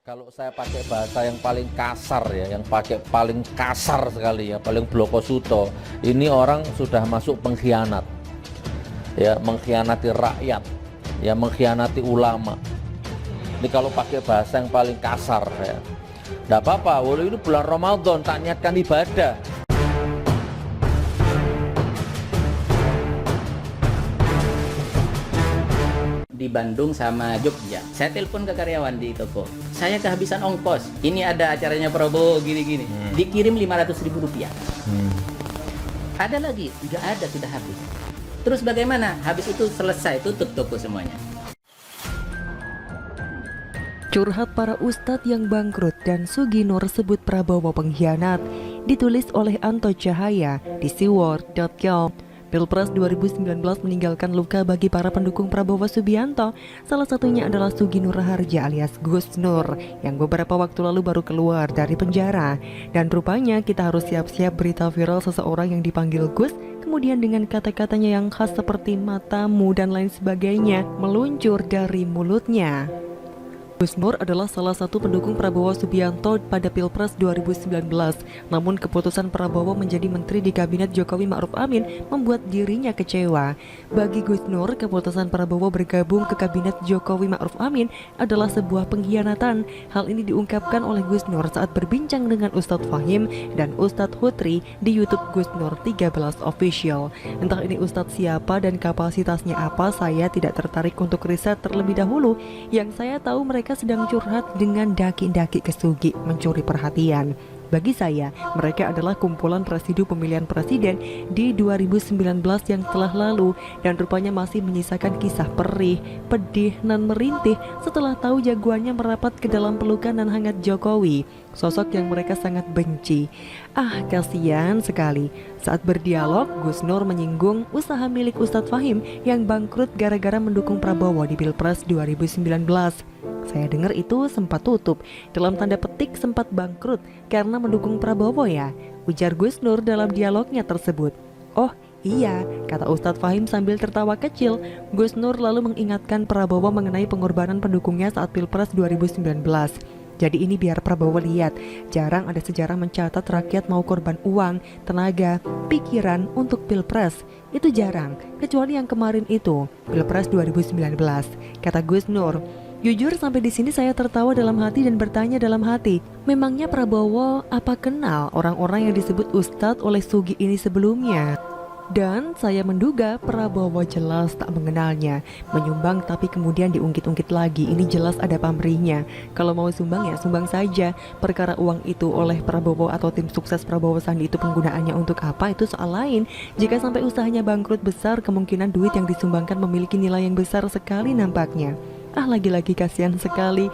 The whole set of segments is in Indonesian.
Kalau saya pakai bahasa yang paling kasar ya, yang paling kasar sekali ya, paling blokosuto, ini orang sudah masuk pengkhianat, ya, mengkhianati rakyat, ya, mengkhianati ulama. Ini kalau pakai bahasa yang paling kasar ya, nggak apa-apa. Walau ini bulan Ramadan, tak niatkan ibadah. Di Bandung sama Jogja. Saya telepon ke karyawan di toko. Saya kehabisan ongkos. Ini ada acaranya Prabowo gini-gini. Dikirim 500.000 rupiah. Ada lagi, nggak ada, sudah habis. Terus bagaimana? Habis itu selesai, tutup toko semuanya. Curhat para ustadz yang bangkrut dan Suginur sebut Prabowo pengkhianat, ditulis oleh Anto Cahaya di seaworld.com. Pilpres 2019 meninggalkan luka bagi para pendukung Prabowo Subianto. Salah satunya adalah Suginur Raharja alias Gus Nur yang beberapa waktu lalu baru keluar dari penjara. Dan rupanya kita harus siap-siap berita viral seseorang yang dipanggil Gus, kemudian dengan kata-katanya yang khas seperti matamu dan lain sebagainya meluncur dari mulutnya. Gus Nur adalah salah satu pendukung Prabowo Subianto pada Pilpres 2019. Namun keputusan Prabowo menjadi menteri di kabinet Jokowi Ma'ruf Amin membuat dirinya kecewa. Bagi Gus Nur, keputusan Prabowo bergabung ke kabinet Jokowi Ma'ruf Amin adalah sebuah pengkhianatan. Hal ini diungkapkan oleh Gus Nur saat berbincang dengan Ustadz Fahim dan Ustadz Hutri di YouTube Gus Nur 13 Official. Entah ini Ustadz siapa dan kapasitasnya apa, saya tidak tertarik untuk riset terlebih dahulu. Yang saya tahu mereka sedang curhat dengan daki-daki kesugi mencuri perhatian. Bagi saya, mereka adalah kumpulan residu pemilihan presiden di 2019 yang telah lalu dan rupanya masih menyisakan kisah perih, pedih, dan merintih setelah tahu jagoannya merapat ke dalam pelukan dan hangat Jokowi, sosok yang mereka sangat benci. Kasihan sekali. Saat berdialog, Gus Nur menyinggung usaha milik Ustadz Fahim yang bangkrut gara-gara mendukung Prabowo di Pilpres 2019. Saya dengar itu sempat tutup, dalam tanda petik sempat bangkrut karena mendukung Prabowo ya, ujar Gus Nur dalam dialognya tersebut. Oh iya, kata Ustadz Fahim sambil tertawa kecil. Gus Nur lalu mengingatkan Prabowo mengenai pengorbanan pendukungnya saat Pilpres 2019. Jadi ini biar Prabowo lihat, jarang ada sejarah mencatat rakyat mau korban uang, tenaga, pikiran untuk Pilpres. Itu jarang, kecuali yang kemarin itu, Pilpres 2019, kata Gus Nur. Jujur sampai di sini saya tertawa dalam hati dan bertanya dalam hati, memangnya Prabowo apa kenal orang-orang yang disebut Ustadz oleh Sugi ini sebelumnya? Dan saya menduga Prabowo jelas tak mengenalnya, menyumbang tapi kemudian diungkit-ungkit lagi, ini jelas ada pamrihnya. Kalau mau sumbang ya sumbang saja, perkara uang itu oleh Prabowo atau tim sukses Prabowo Sandi itu penggunaannya untuk apa itu soal lain. Jika sampai usahanya bangkrut besar, kemungkinan duit yang disumbangkan memiliki nilai yang besar sekali nampaknya. Lagi-lagi kasihan sekali.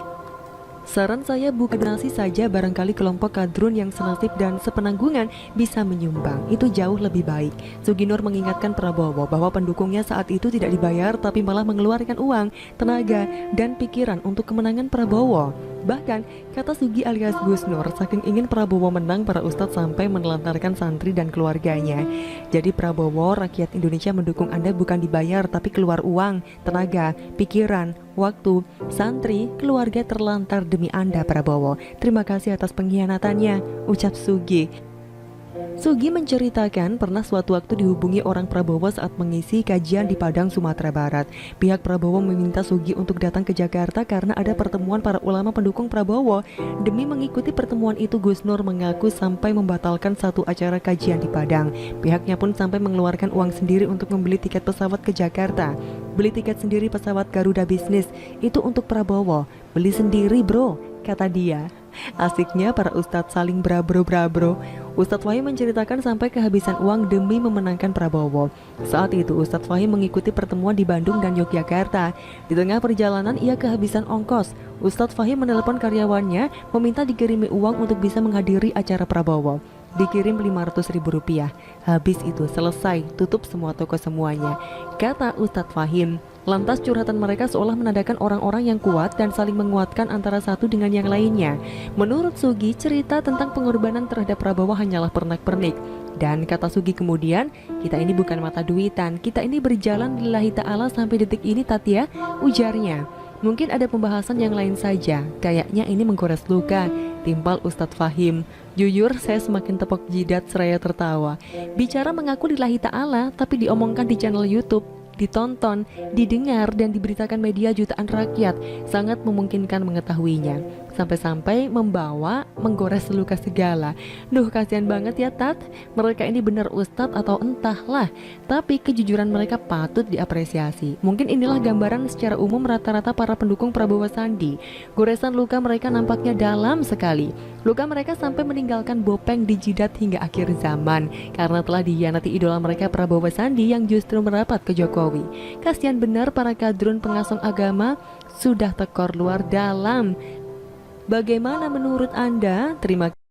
Saran saya buka donasi saja, barangkali kelompok kadrun yang senasib dan sepenanggungan bisa menyumbang, itu jauh lebih baik. Suginur mengingatkan Prabowo bahwa pendukungnya saat itu tidak dibayar tapi malah mengeluarkan uang, tenaga, dan pikiran untuk kemenangan Prabowo. Bahkan, kata Sugi alias Gus Nur, saking ingin Prabowo menang, para ustadz sampai menelantarkan santri dan keluarganya. Jadi Prabowo, rakyat Indonesia mendukung Anda bukan dibayar tapi keluar uang, tenaga, pikiran, waktu, santri, keluarga terlantar demi Anda Prabowo. Terima kasih atas pengkhianatannya, ucap Sugi. Sugi menceritakan pernah suatu waktu dihubungi orang Prabowo saat mengisi kajian di Padang, Sumatera Barat. Pihak Prabowo meminta Sugi untuk datang ke Jakarta karena ada pertemuan para ulama pendukung Prabowo. Demi mengikuti pertemuan itu, Gus Nur mengaku sampai membatalkan satu acara kajian di Padang. Pihaknya pun sampai mengeluarkan uang sendiri untuk membeli tiket pesawat ke Jakarta. Beli tiket sendiri pesawat Garuda Bisnis, itu untuk Prabowo. Beli sendiri bro, kata dia. Asiknya para ustadz saling brabro-brabro. Ustadz Fahim menceritakan sampai kehabisan uang demi memenangkan Prabowo. Saat itu Ustadz Fahim mengikuti pertemuan di Bandung dan Yogyakarta. Di tengah perjalanan ia kehabisan ongkos. Ustadz Fahim menelepon karyawannya meminta dikirimi uang untuk bisa menghadiri acara Prabowo. Dikirim 500.000 rupiah. Habis itu selesai, tutup semua toko semuanya, kata Ustadz Fahim. Lantas curhatan mereka seolah menandakan orang-orang yang kuat dan saling menguatkan antara satu dengan yang lainnya. Menurut Sugi, cerita tentang pengorbanan terhadap Prabowo hanyalah pernak-pernik. Dan kata Sugi kemudian, kita ini bukan mata duitan, kita ini berjalan lillahi ta'ala sampai detik ini Tatia, ujarnya. Mungkin ada pembahasan yang lain saja, kayaknya ini menggores luka, timpal Ustadz Fahim. Jujur saya semakin tepok jidat seraya tertawa. Bicara mengaku lillahi ta'ala tapi diomongkan di channel YouTube, ditonton, didengar dan diberitakan media jutaan rakyat, sangat memungkinkan mengetahuinya. Sampai-sampai membawa menggores luka segala. Duh, kasihan banget ya Tat. Mereka ini benar ustadz atau entahlah, tapi kejujuran mereka patut diapresiasi. Mungkin inilah gambaran secara umum rata-rata para pendukung Prabowo Sandi. Goresan luka mereka nampaknya dalam sekali. Luka mereka sampai meninggalkan bopeng di jidat hingga akhir zaman karena telah dihianati idola mereka Prabowo Sandi yang justru merapat ke Jokowi. Kasihan benar para kadrun pengasong agama, sudah tekor luar dalam. Bagaimana menurut Anda? Terima kasih.